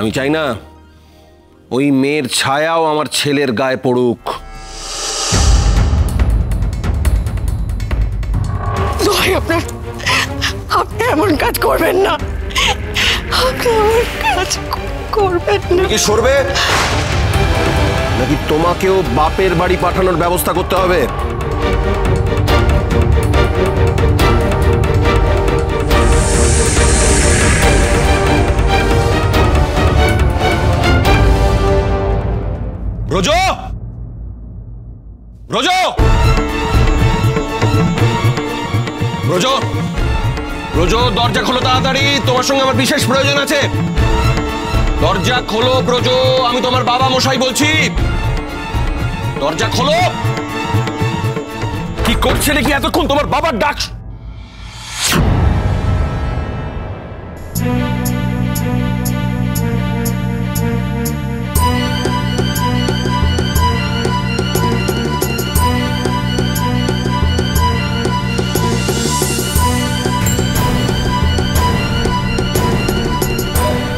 আমি চাই না ওই মেয়ের ছায়াও আমার ছেলের গায়ে পড়ুক। আপনি এমন কাজ করবেন না, আপনি এমন কাজ করবেন না। কি সরবে নাকি তোমাকেও বাপের বাড়ি পাঠানোর ব্যবস্থা করতে হবে? ব্রজ, ব্রজ, ব্রজ, ব্রজ, দরজা খোলো তাড়াতাড়ি, তোমার সঙ্গে আমার বিশেষ প্রয়োজন আছে। দরজা খোলো ব্রজ, আমি তোমার বাবা মশাই বলছি, দরজা খোলো। কি করছে নাকি এতক্ষণ তোমার বাবার ডাক?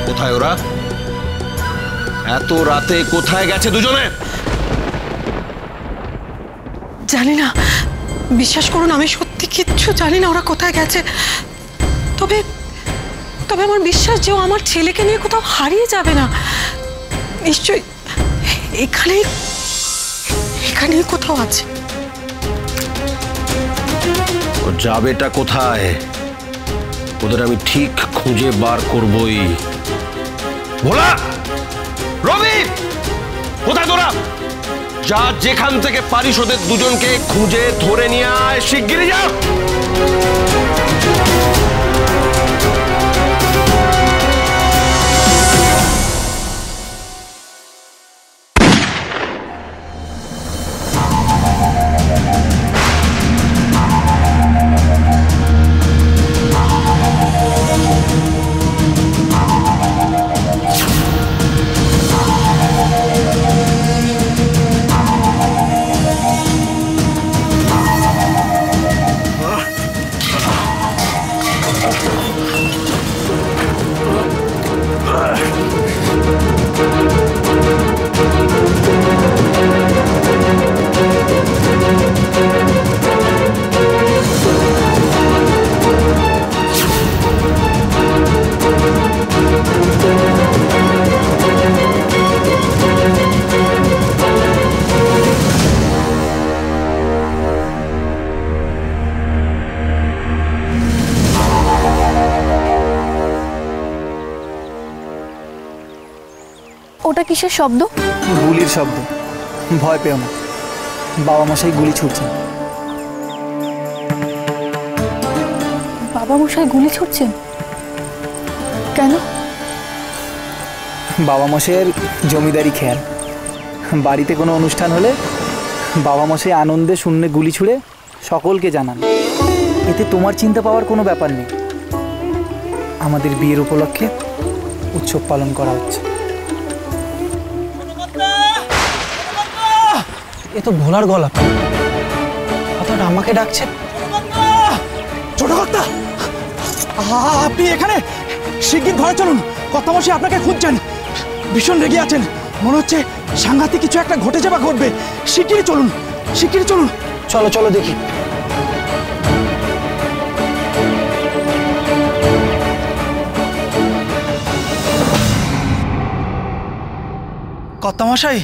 কোথায় ওরা? এত রাতে কোথায় গেছে দুজনে? জানি না, বিশ্বাস করুন আমি সত্যি কিচ্ছু জানি না ওরা কোথায় গেছে। তবে তবে আমার বিশ্বাস যে ও আমার ছেলেকে নিয়ে কোথাও হারিয়ে যাবে না। নিশ্চয়ই এখানেই কোথাও আছে। ও যাবেটা কোথায়? ওদের আমি ঠিক খুঁজে বার করবই। ভোলা, রবি, কোথায় তোরা? যা, যেখান থেকে পারিস ওদের দুজনকে খুঁজে ধরে নিয়ে আয়, শিগগিরই যা। ওটা কিসের শব্দ? গুলির শব্দ। ভয় পেও না, বাবা মশাই গুলি ছুটছেন। বাবা মশাই গুলি ছুটছেন কেন? বাবা মশাইয়ের জমিদারি খেয়াল, বাড়িতে কোনো অনুষ্ঠান হলে বাবা মশাই আনন্দে শূন্যে গুলি ছুড়ে সকলকে জানান। এতে তোমার চিন্তা পাওয়ার কোনো ব্যাপার নেই। আমাদের বিয়ের উপলক্ষে উৎসব পালন করা হচ্ছে। এ তো ভোলার গলা, কথাটা আমাকে ডাকছেন। ছোট কর্তা, আপনি এখানে? শিগগির ঘরে চলুন, কর্তামশাই আপনাকে খুঁজছেন। ভীষণ রেগে আছেন, মনে হচ্ছে সাংঘাতিক কিছু একটা ঘটে যাবে, ঘটবে। শিগগিরই চলুন, শিগগিরই চলুন। চলো চলো দেখি। কর্তামশাই,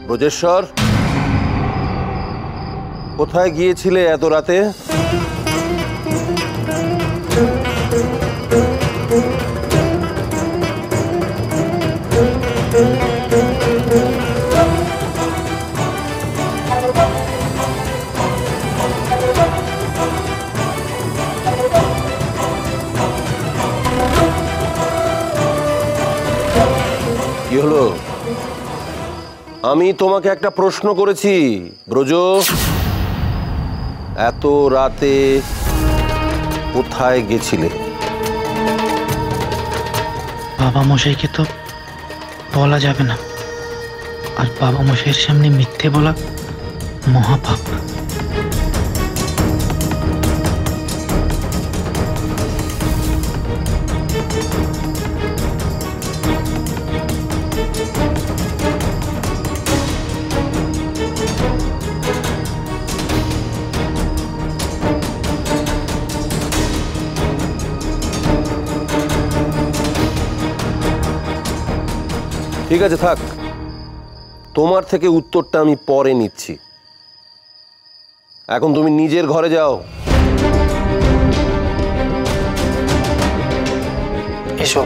ব্রজেশ্বর, কোথায় গিয়েছিলে এত রাতে? কি হলো? আমি তোমাকে একটা প্রশ্ন করেছি ব্রজ, এত রাতে কোথায় গেছিলে? বাবা মশাইকে তো বলা যাবে না, আর বাবা মশাইয়ের সামনে মিথ্যে বলা মহাপাপ। ঠিক আছে, থাক, তোমার থেকে উত্তরটা আমি পরে নিচ্ছি। এখন তুমি নিজের ঘরে যাও। এসো।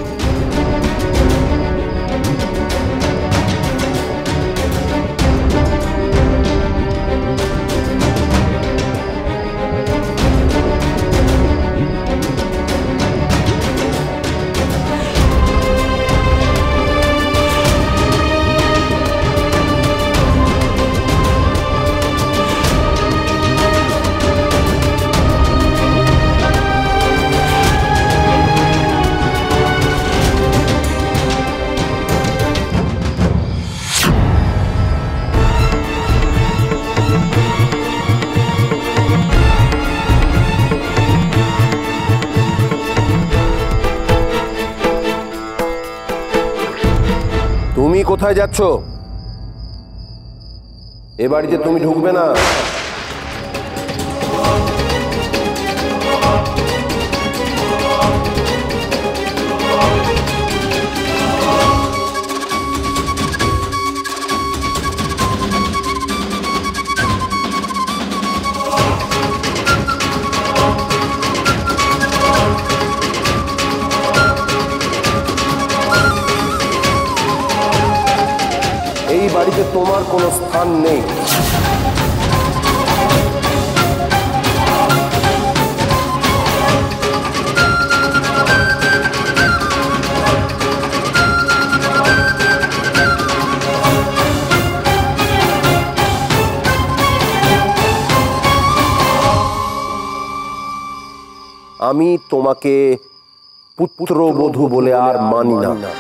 তুমি কোথায় যাচ্ছ? এ বাড়িতে তুমি ঢুকবে না। এই বাড়িতে তোমার কোনো স্থান নেই। আমি তোমাকে পুত্রবধূ বলে আর মানি না।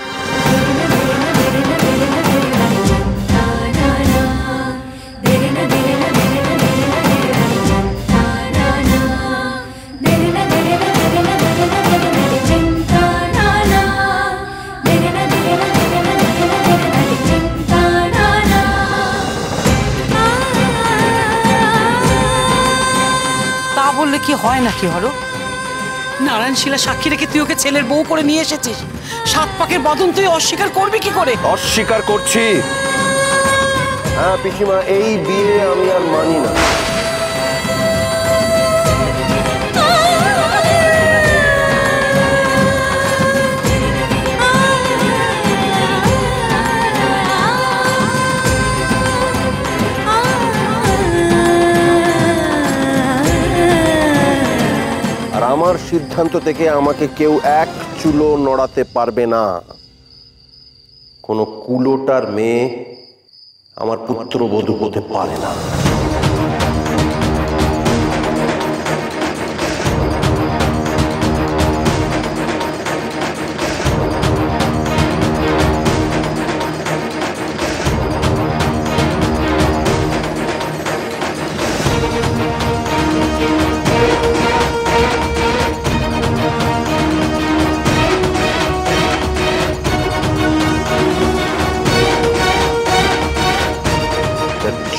বললে কি হয় নাকি হলো? নারায়ণ শিলা সাক্ষী রেখে তুই ওকে ছেলের বউ করে নিয়ে এসেছিস, সাত পাকের বদন তুই অস্বীকার করবি কি করে? অস্বীকার করছি। হ্যাঁ পিসিমা, এই বিয়ে আমি আর মানি না। আমার সিদ্ধান্ত থেকে আমাকে কেউ এক চুলো নড়াতে পারবে না। কোনো কুলোটার মেয়ে আমার পুত্রবধূ হতে পারে না।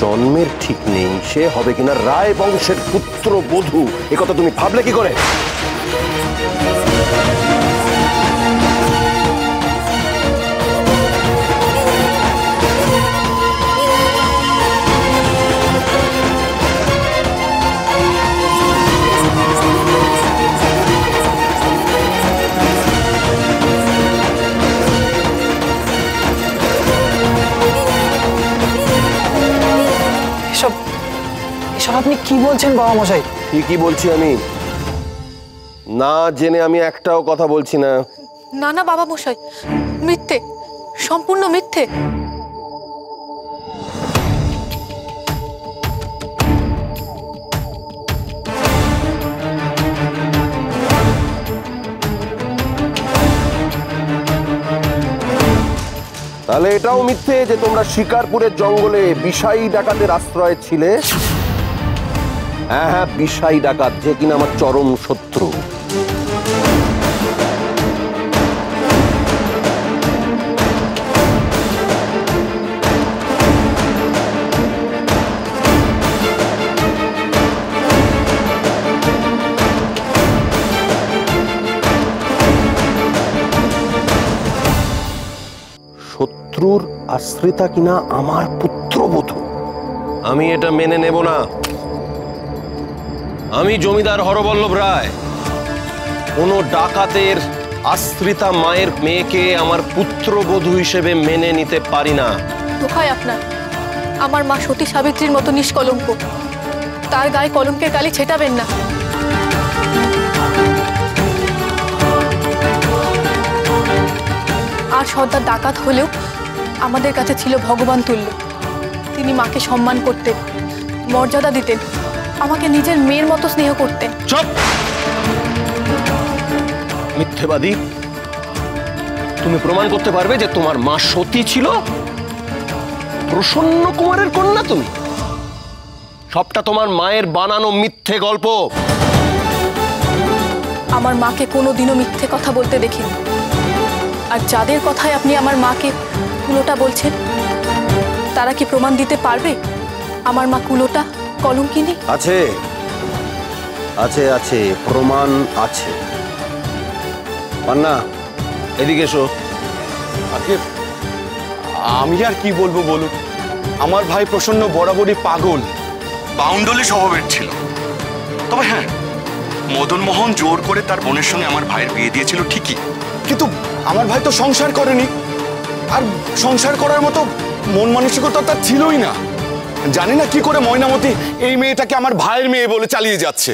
জন্মের ঠিক নেই, সে হবে কিনা রায় বংশের পুত্রবধূ, একথা তুমি ভাবলে কি করে? আপনি কি বলছেন বাবা মশাই? ঠিকই বলছি আমি, না জেনে আমি একটাও কথা বলছি না। না না বাবা মশাই, মিথ্যে, সম্পূর্ণ মিথ্যে। তাহলে এটাও মিথ্যে যে তোমরা শিকারপুরের জঙ্গলে বিষাই ডাকাতের আশ্রয়ে ছিলে? হ্যাঁ হ্যাঁ, বিষাই ডাকাত, যে কিনা আমার চরম শত্রু। শত্রুর আশ্রিতা কিনা আমার পুত্রবধূ? আমি এটা মেনে নেব না। আমি জমিদার হরবল্লভ রায় কোন ডাকাতের আশ্রিতা মায়ের মেয়েকে আমার পুত্রবধূ হিসেবে মেনে নিতে পারি না। দোহাই আপনার, আমার মা সতী সাবিত্রীর মতো নিষ্কলঙ্ক, তার গায়ে কলঙ্কের কালি ছেটাবেন না। আর সর্দার ডাকাত হলেও আমাদের কাছে ছিল ভগবান তুল্য। তিনি মাকে সম্মান করতেন, মর্যাদা দিতেন, আমাকে নিজের মেয়ের মতো স্নেহ করতেন। চুপ! মিথ্যেবাদী! তুমি প্রমাণ করতে পারবে যে তোমার মা সতী ছিল? প্রসন্ন কুমারের কন্যা তুমি? সবটা তোমার মায়ের বানানো মিথ্যে গল্প। আমার মাকে কোনোদিনও মিথ্যে কথা বলতে দেখিনি। আর যাদের কথায় আপনি আমার মাকে কুলোটা বলছেন, তারা কি প্রমাণ দিতে পারবে আমার মা কুলোটা, কলঙ্কিনী? আছে আছে আছে, প্রমাণ আছে। পান্না, এদিকে এসো। আমি আর কি বলবো বলুন, আমার ভাই প্রসন্ন বরাবরই পাগল, বাউন্ডলি স্বভাবের ছিল। তবে হ্যাঁ, মদন মোহন জোর করে তার বোনের সঙ্গে আমার ভাইয়ের বিয়ে দিয়েছিল ঠিকই, কিন্তু আমার ভাই তো সংসার করেনি, আর সংসার করার মতো মন মানসিকতা তার ছিলই না। জানি না কি করে ময়নামতি এই মেয়েটাকে আমার ভাইয়ের মেয়ে বলে চালিয়ে যাচ্ছে।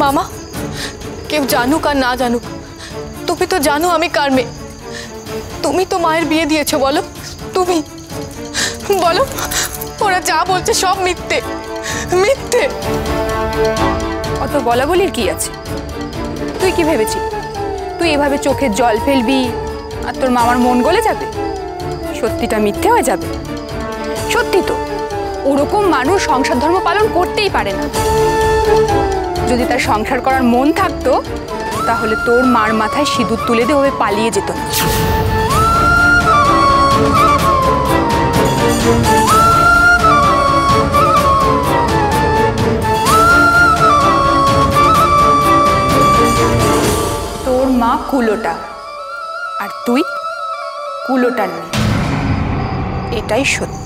মামা, কেউ জানুক আর না জানুক, তুমি তো জানো আমি কার মেয়ে। তুমি তো মায়ের বিয়ে দিয়েছো, বলো তুমি বলো। ওরা যা বলছে সব মিথ্যে, মিথ্যে। অত বলা বলির কি আছে? তুই কি ভেবেছিস তুই এভাবে চোখে জল ফেলবি আর তোর মামার মন গলে যাবে? সত্যিটা মিথ্যে হয়ে যাবে? সত্যি তো, ওরকম মানুষ সংসার ধর্ম পালন করতেই পারে না। যদি তার সংসার করার মন থাকতো তাহলে তোর মার মাথায় সিঁদুর তুলে দিয়ে ওভাবে পালিয়ে যেত না। তোর মা কুলোটা আর তুই কুলোটার মেয়ে, এটাই সত্যি।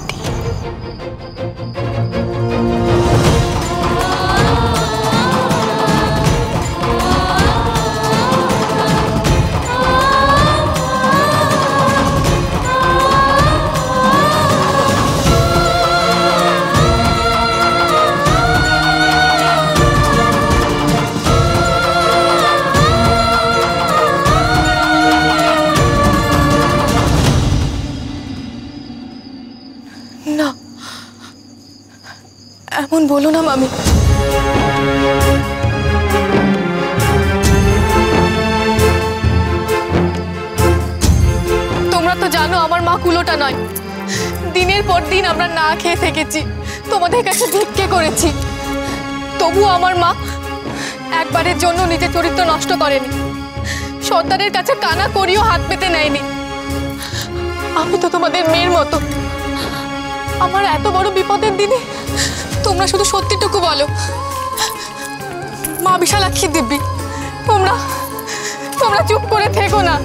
না, এমন বলো না মামি। তোমরা তো জানো আমার মা কুলোটা নয়। দিনের পর দিন আমরা না খেয়ে থেকেছি, তোমাদের কাছে ভিক্ষে করেছি, তবু আমার মা একবারের জন্য নিজের চরিত্র নষ্ট করেনি। সর্দারের কাছে কানা করিও হাত পেতে নেয়নি। আমি তো তোমাদের মেয়ের মতো। আমার এত বড় বিপদের দিনে তোমরা শুধু সত্যিটুকু বলো। মা বিশালাক্ষী দিব্যি, তোমরা চুপ করে থেকো না।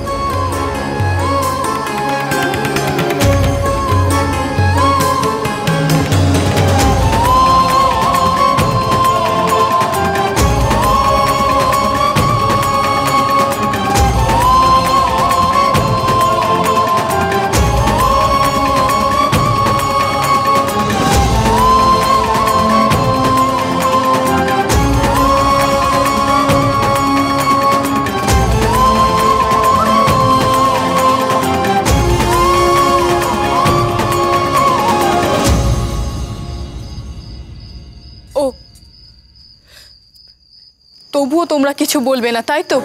তবুও তোমরা কিছু বলবে না, তাই তো?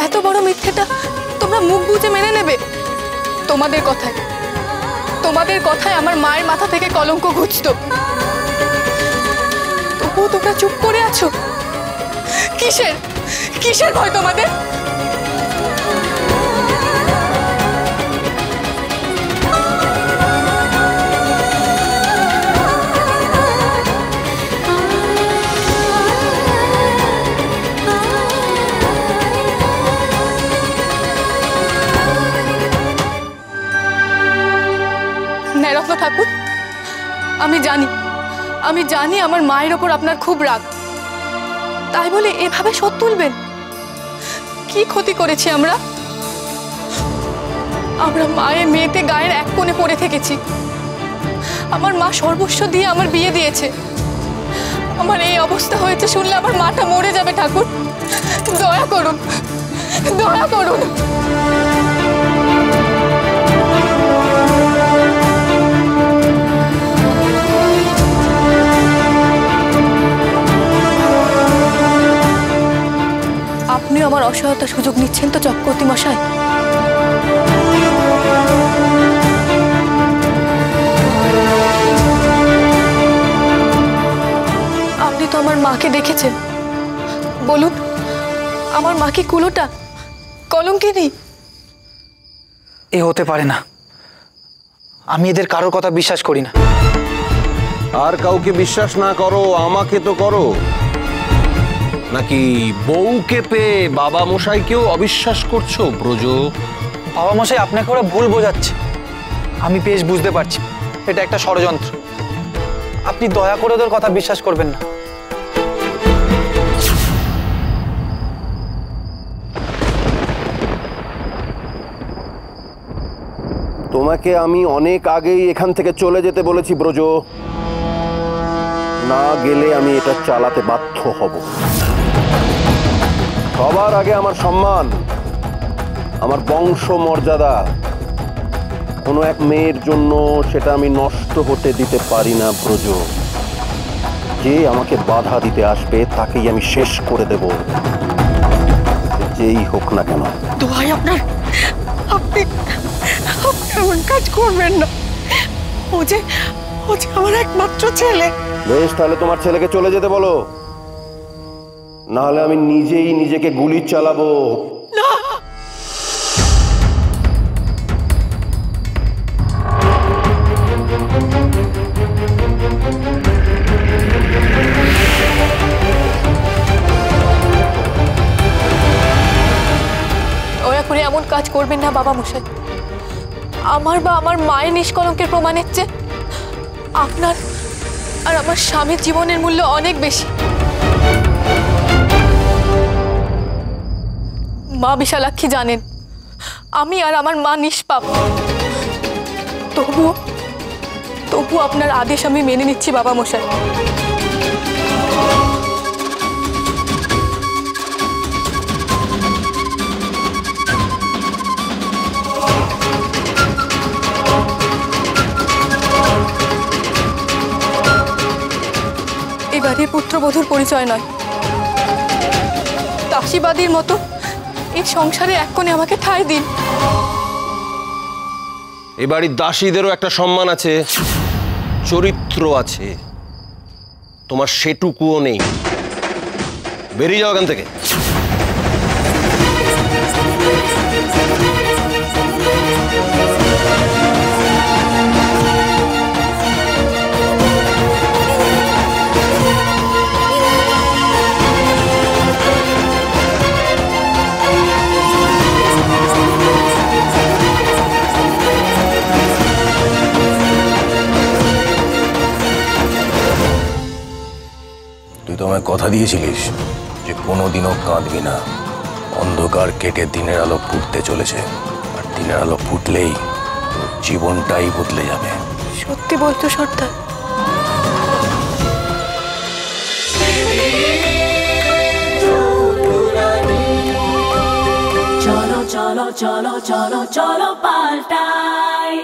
এত বড় মিথ্যেটা তোমরা মুখ বুজে মেনে নেবে? তোমাদের কথায় আমার মায়ের মাথা থেকে কলঙ্ক ঘুচতো, তবুও তোমরা চুপ করে আছো। কিসের ভয় তোমাদের? রত্ন ঠাকুর, আমি জানি আমার মায়ের ওপর আপনার খুব রাগ, তাই বলে এভাবে শোধ তুলবেন? কি ক্ষতি করেছি আমরা মায়ের মেয়েতে গায়ের এক কোণে পড়ে থেকেছি। আমার মা সর্বস্ব দিয়ে আমার বিয়ে দিয়েছে। আমার এই অবস্থা হয়েছে শুনলে আমার মাটা মরে যাবে। ঠাকুর, দয়া করুন, দয়া করুন। আপনি আমার অসহায়তার সুযোগ নিচ্ছেন তো চক্রবর্তী মশাই? আপনি তো আমার মাকে দেখেছেন, বলুন আমার মা কি কুলোটা, কলঙ্কিনী? এ হতে পারে না। আমি এদের কারোর কথা বিশ্বাস করি না। আর কাউকে বিশ্বাস না করো, আমাকে তো করো। নাকি বউকে পেয়ে বাবা মশাইকেও অবিশ্বাস করছো ব্রজ? বাবা মশাই আপনাকে ওরা ভুল বোঝাচ্ছে। আমি বেশ বুঝতে পারছি এটা একটা ষড়যন্ত্র। আপনি দয়া করে ওদের কথা বিশ্বাস করবেন না। তোমাকে আমি অনেক আগেই এখান থেকে চলে যেতে বলেছি ব্রজ। না গেলে আমি এটা চালাতে বাধ্য হব। সবার আগে আমার সম্মান, আমার বংশ মর্যাদা, কোনো এক মেয়ের জন্য সেটা আমি নষ্ট হতে দিতে পারি না ব্রজ। যে আমাকে বাধা দিতে আসবে তাকেই আমি শেষ করে দেব, যেই হোক না কেন। দোহাই আপনার, আপনি এমন কাজ করবেন না। ও যে আমার একমাত্র ছেলে। বেশ, তাহলে তোমার ছেলেকে চলে যেতে বলো, নাহলে আমি নিজেই নিজেকে গুলি চালাবো। না, দয়া করে এমন কাজ করবেন না বাবা মশাই। আমার বা আমার মায়ের নিষ্কলঙ্কের প্রমাণের চেয়ে আপনার আর আমার স্বামীর জীবনের মূল্য অনেক বেশি। মা বিশালাক্ষী জানেন আমি আর আমার মা নিষ্পাপ। তবুও আপনার আদেশ আমি মেনে নিচ্ছি বাবা মশাই। এবারে পুত্রবধূর পরিচয় নয়, দাসীবাদীর মতো এই সংসারে এক কোণে আমাকে ঠাঁই দিন। এ বাড়ির দাসীদেরও একটা সম্মান আছে, চরিত্র আছে, তোমার সেটুকুও নেই। বেরিয়ে যাও এখান থেকে। তুই তো আমায় কথা দিয়েছিলিস যে কোনোদিনও কাঁদবি না। অন্ধকার কেটে দিনের আলো ফুটতে চলেছে, আর দিনের আলো ফুটলেই তোর জীবনটাই বদলে যাবে। সত্যি বলতো সর্দার? চলো চলো চলো চলো চলো পাল্টাই।